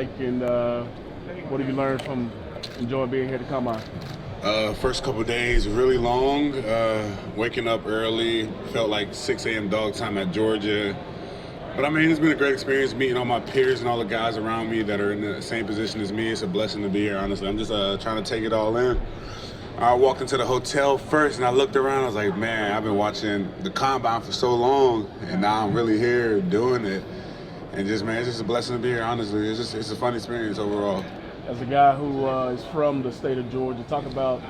And what have you learned from enjoying being here at the Combine? First couple days, really long. Waking up early, felt like 6 a.m. dog time at Georgia. But I mean, it's been a great experience meeting all my peers and all the guys around me that are in the same position as me. It's a blessing to be here, honestly. I'm just trying to take it all in. I walked into the hotel first and I looked around. I was like, man, I've been watching the Combine for so long, and now I'm really here doing it. And just, man, it's just a blessing to be here, honestly. It's a fun experience overall. As a guy who is from the state of Georgia, talk about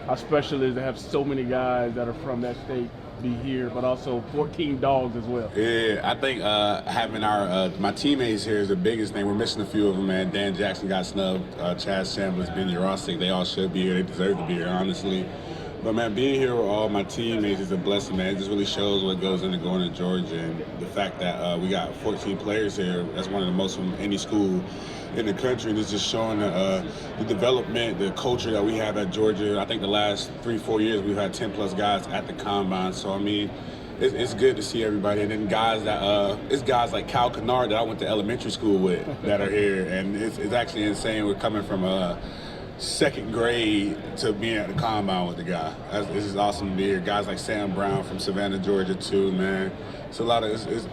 how special it is to have so many guys that are from that state be here, but also 14 dogs as well. Yeah, I think having my teammates here is the biggest thing. We're missing a few of them, man. Dan Jackson got snubbed. Chaz Chambliss, Benny Rossick, they all should be here. They deserve to be here, honestly. But, man, being here with all my teammates is a blessing, man. It just really shows what goes into going to Georgia. And the fact that we got 14 players here, that's one of the most from any school in the country. And it's just showing the development, the culture that we have at Georgia. I think the last 3-4 years we've had 10-plus guys at the Combine. So, I mean, it's good to see everybody. And then guys it's guys like Cal Kennard that I went to elementary school with that are here. And it's actually insane. We're coming from second grade to being at the Combine with the guy. This is awesome to be here. Guys like Sam Brown from Savannah, Georgia, too, man. It's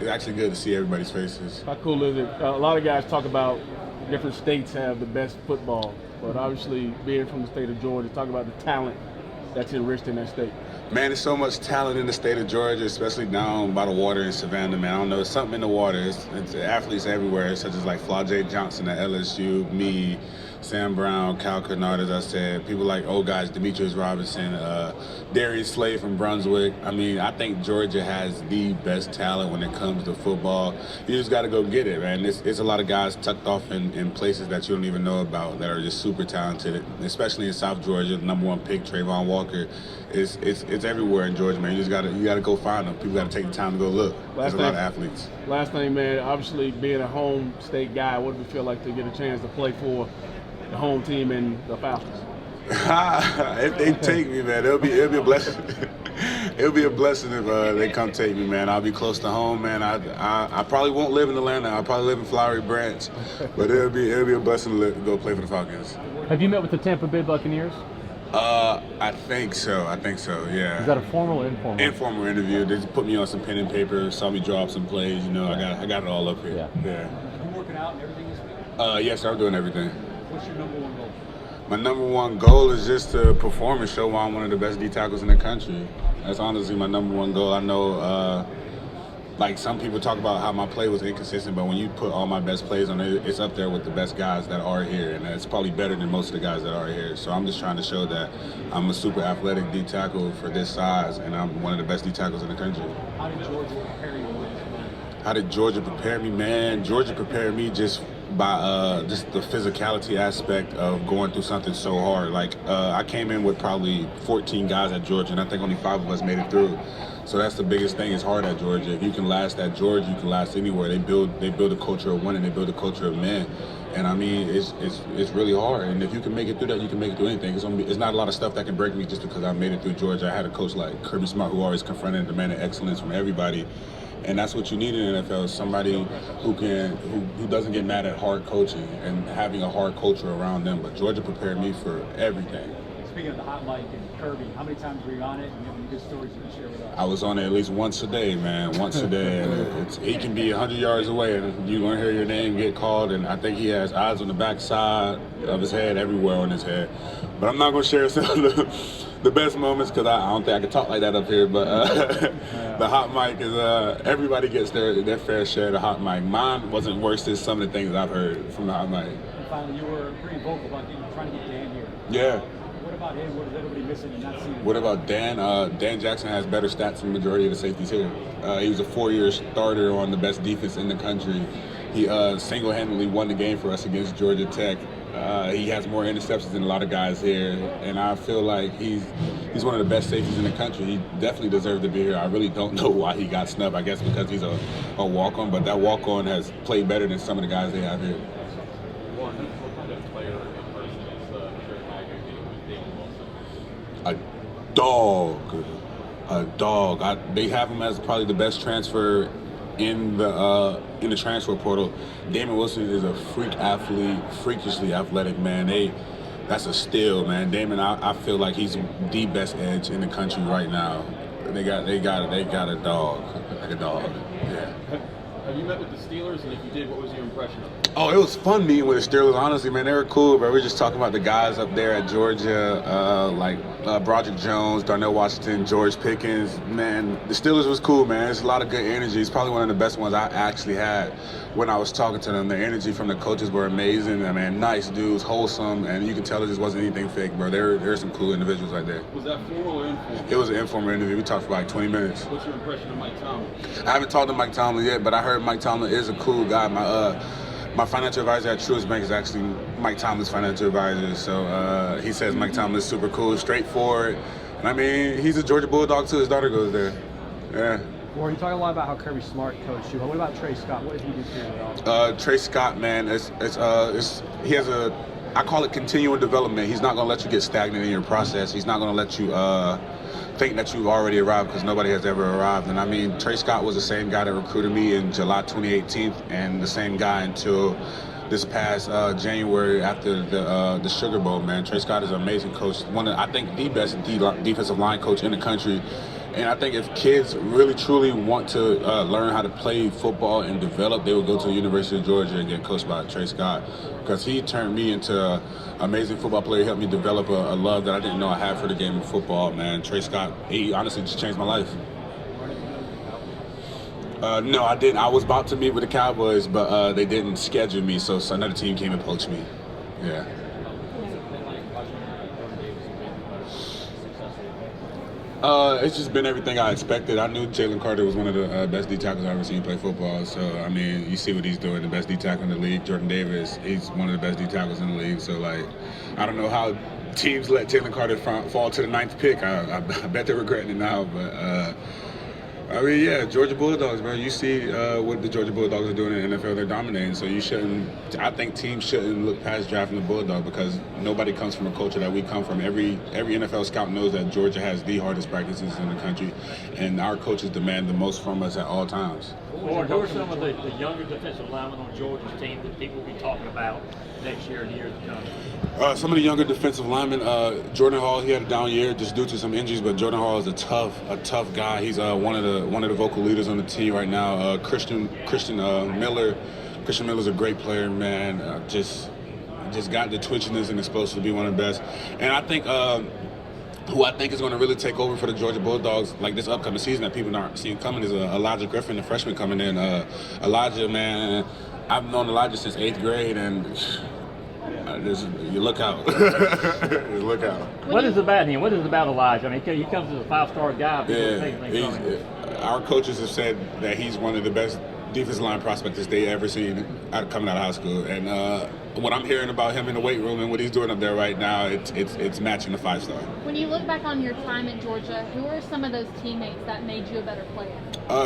actually good to see everybody's faces. How cool is it? A lot of guys talk about different states have the best football, but obviously being from the state of Georgia, talk about the talent that's enriched in that state. Man, there's so much talent in the state of Georgia, especially down by the water in Savannah, man. I don't know, there's something in the water. It's athletes everywhere, such as like Flau'jae Johnson at LSU, me, Sam Brown, Cal Kennard, as I said, people like old guys, Demetrius Robinson, Darius Slade from Brunswick. I mean, I think Georgia has the best talent when it comes to football. You just got to go get it, man. It's a lot of guys tucked off in places that you don't even know about that are just super talented, especially in South Georgia. The number one pick, Trayvon Walker. It's everywhere in Georgia, man. You gotta go find them. People gotta take the time to go look. There's a lot of athletes. Last thing, man. Obviously, being a home state guy, what does it feel like to get a chance to play for the home team and the Falcons? If they take me, man, it'll be a blessing. It'll be a blessing if they come take me, man. I'll be close to home, man. I probably won't live in Atlanta. I'll probably live in Flowery Branch, but it'll be a blessing to go play for the Falcons. Have you met with the Tampa Bay Buccaneers? I think so, yeah. Is that a formal or informal? Informal interview. They just put me on some pen and paper, saw me draw up some plays. You know, I got it all up here. Yeah. You working out and everything this week? Yes, I'm doing everything. What's your number one goal? My number one goal is just to perform and show why I'm one of the best D tackles in the country. That's honestly my number one goal. I know, like some people talk about how my play was inconsistent, but when you put all my best plays on it, it's up there with the best guys that are here, and it's probably better than most of the guys that are here. So I'm just trying to show that I'm a super athletic D tackle for this size, and I'm one of the best D tackles in the country. How did Georgia prepare you for this moment? How did Georgia prepare me, man? Georgia prepared me just by just the physicality aspect of going through something so hard. Like I came in with probably 14 guys at Georgia, and I think only 5 of us made it through. So that's the biggest thing. It's hard at Georgia. If you can last at Georgia, you can last anywhere. They build a culture of winning. They build a culture of men. And I mean, it's really hard. And if you can make it through that, you can make it through anything. It's not a lot of stuff that can break me just because I made it through Georgia. I had a coach like Kirby Smart who always confronted and demanded excellence from everybody. And that's what you need in the NFL, somebody who doesn't get mad at hard coaching and having a hard culture around them. But Georgia prepared me for everything. Speaking of the hot mic and Kirby, how many times were you on it, and you have any good stories you can share with us? I was on it at least once a day, man. Once a day. And he can be 100 yards away, and you're going to hear your name get called. And I think he has eyes on the backside of his head, everywhere on his head. But I'm not going to share some of the best moments because I don't think I can talk like that up here. But the hot mic is everybody gets their fair share of the hot mic. Mine wasn't worse than some of the things I've heard from the hot mic. And finally, you were pretty vocal about trying to get Dan here. Yeah. What about him? What is everybody missing and not seeing? What about Dan? Dan Jackson has better stats than the majority of the safeties here. He was a 4-year starter on the best defense in the country. He single-handedly won the game for us against Georgia Tech. He has more interceptions than a lot of guys here, and I feel like he's one of the best safeties in the country. He definitely deserved to be here. I really don't know why he got snubbed. I guess because he's a walk-on, but that walk-on has played better than some of the guys they have here. A dog. They have him as probably the best transfer in the transfer portal. Damon Wilson is a freak athlete, freakishly athletic, man. That's a steal, man. Damon, I feel like he's the best edge in the country right now. They got a dog, like a dog. Yeah. Have you met with the Steelers? And if you did, what was your impression of them? Oh, it was fun meeting with the Steelers. Honestly, man, they were cool, bro. We were just talking about the guys up there at Georgia, like Broderick Jones, Darnell Washington, George Pickens. Man, the Steelers was cool, man. It's a lot of good energy. It's probably one of the best ones I actually had when I was talking to them. The energy from the coaches were amazing. I mean, nice dudes, wholesome, and you can tell it just wasn't anything fake, bro. There were some cool individuals right there. Was that formal or informal? It was an informal interview. We talked for like 20 minutes. What's your impression of Mike Tomlin? I haven't talked to Mike Tomlin yet, but I heard Mike Tomlin is a cool guy. My financial advisor at Truist Bank is actually Mike Tomlin's financial advisor. So he says Mike Tomlin is super cool, straightforward. And I mean, he's a Georgia Bulldog too. His daughter goes there. Yeah. Warren, you talk a lot about how Kirby Smart coached you. What about Trey Scott? What did he do for you at all? Trey Scott, man, he has I call it continual development. He's not gonna let you get stagnant in your process. He's not gonna let you think that you've already arrived, because nobody has ever arrived. And I mean, Trey Scott was the same guy that recruited me in July 2018, and the same guy until this past January after the Sugar Bowl. Man, Trey Scott is an amazing coach. I think the best defensive line coach in the country. And I think if kids really truly want to learn how to play football and develop, they would go to the University of Georgia and get coached by Trey Scott, because he turned me into an amazing football player, helped me develop a love that I didn't know I had for the game of football, man. Trey Scott, he honestly just changed my life. No, I didn't. I was about to meet with the Cowboys, but they didn't schedule me, so another team came and poached me. Yeah. It's just been everything I expected. I knew Jalen Carter was one of the best D tackles I've ever seen play football. So, I mean, you see what he's doing, the best D tackle in the league. Jordan Davis, he's one of the best D tackles in the league. So, like, I don't know how teams let Jalen Carter fall to the 9th pick. I bet they're regretting it now. But, I mean, yeah, Georgia Bulldogs, man. You see what the Georgia Bulldogs are doing in the NFL. They're dominating. So I think teams shouldn't look past drafting the Bulldog, because nobody comes from a culture that we come from. Every NFL scout knows that Georgia has the hardest practices in the country, and our coaches demand the most from us at all times. Or who are some of the younger defensive linemen on Georgia's team that people will be talking about next year and years to come? Some of the younger defensive linemen, Jordan Hall, he had a down year just due to some injuries, but Jordan Hall is a tough guy. He's one of the vocal leaders on the team right now. Christian Miller. Christian Miller's a great player, man. Just got the twitchiness and is supposed to be one of the best. And I think who I think is going to really take over for the Georgia Bulldogs, like this upcoming season that people aren't seeing coming, is Elijah Griffin, the freshman coming in. Elijah, man, I've known Elijah since 8th grade, and you look out. Just look out. What is about him? What is about Elijah? I mean, he comes as a 5-star guy. Our coaches have said that he's one of the best defensive line prospects they ever seen coming out of high school. And what I'm hearing about him in the weight room and what he's doing up there right now, it's matching the 5-star. When you look back on your time at Georgia, who are some of those teammates that made you a better player?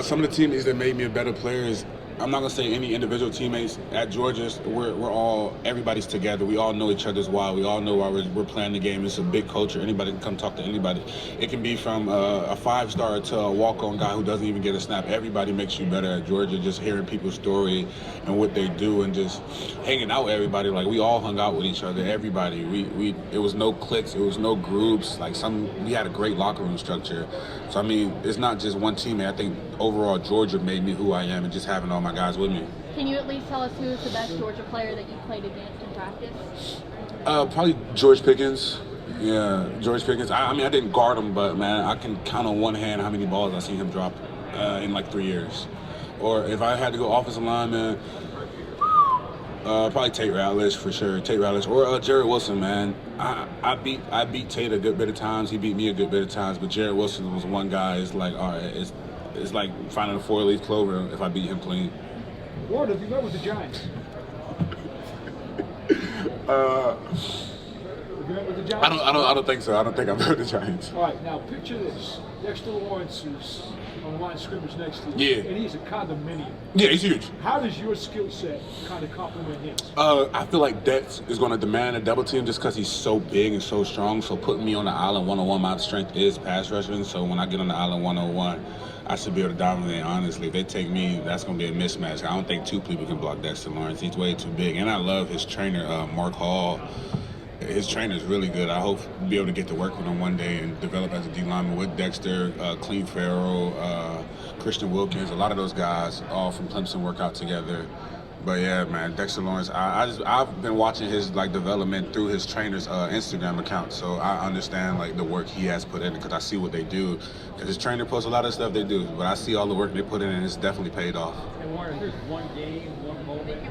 Some of the teammates that made me a better player is, I'm not gonna say any individual teammates at Georgia. Everybody's together. We all know each other's why. We all know why we're playing the game. It's a big culture. Anybody can come talk to anybody. It can be from a 5-star to a walk-on guy who doesn't even get a snap. Everybody makes you better at Georgia. Just hearing people's story and what they do, and just hanging out with everybody. Like, we all hung out with each other. Everybody. It was no cliques. It was no groups. We had a great locker room structure. So I mean, it's not just one teammate. I think overall Georgia made me who I am, and just having all my guys with me. Can you at least tell us who is the best Georgia player that you played against in practice? Probably George Pickens. Yeah, George Pickens. I mean, I didn't guard him, but man, I can count on one hand how many balls I've seen him drop in like 3 years. Or if I had to go offensive lineman, probably Tate Ratledge for sure. Tate Ratledge or Jared Wilson, man. I beat Tate a good bit of times. He beat me a good bit of times. But Jared Wilson was one guy. It's like, all right, it's like finding a 4-leaf clover if I beat him clean. Ward, have you met with the Giants? Have you met with the Giants? I don't think so. I don't think I've met with the Giants. All right, now picture this. Dexter Lawrence is on the line of scrimmage next to you. Yeah. And he's a condominium. Yeah, he's huge. How does your skill set kind of complement his? I feel like Dex is going to demand a double team just because he's so big and so strong. So putting me on the island one-on-one, my strength is pass rushing. So when I get on the island one-on-one, I should be able to dominate, honestly. If they take me, that's going to be a mismatch. I don't think two people can block Dexter Lawrence. He's way too big. And I love his trainer, Mark Hall. His trainer is really good. I hope to be able to get to work with him one day and develop as a D lineman with Dexter, Clean Farrell, Christian Wilkins. A lot of those guys all from Clemson work out together. But yeah, man, Dexter Lawrence. I've been watching his development through his trainer's Instagram account, so I understand the work he has put in because I see what they do. Because his trainer posts a lot of stuff they do, but I see all the work they put in, and it's definitely paid off. And Warren, if there's one game, one moment,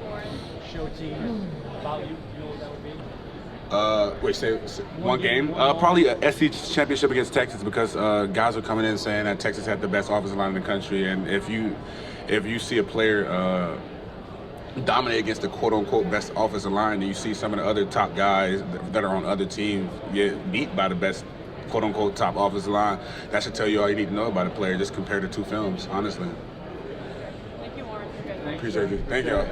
show team about you know what that would be? Say one game? Probably a SC championship against Texas because guys are coming in saying that Texas had the best offensive line in the country, and if you see a player dominate against the quote-unquote best offensive line, and you see some of the other top guys that are on other teams get beat by the best quote-unquote top offensive line, that should tell you all you need to know about a player. Just compare the two films, honestly. Thank you, Warren. Appreciate you. Thank y'all.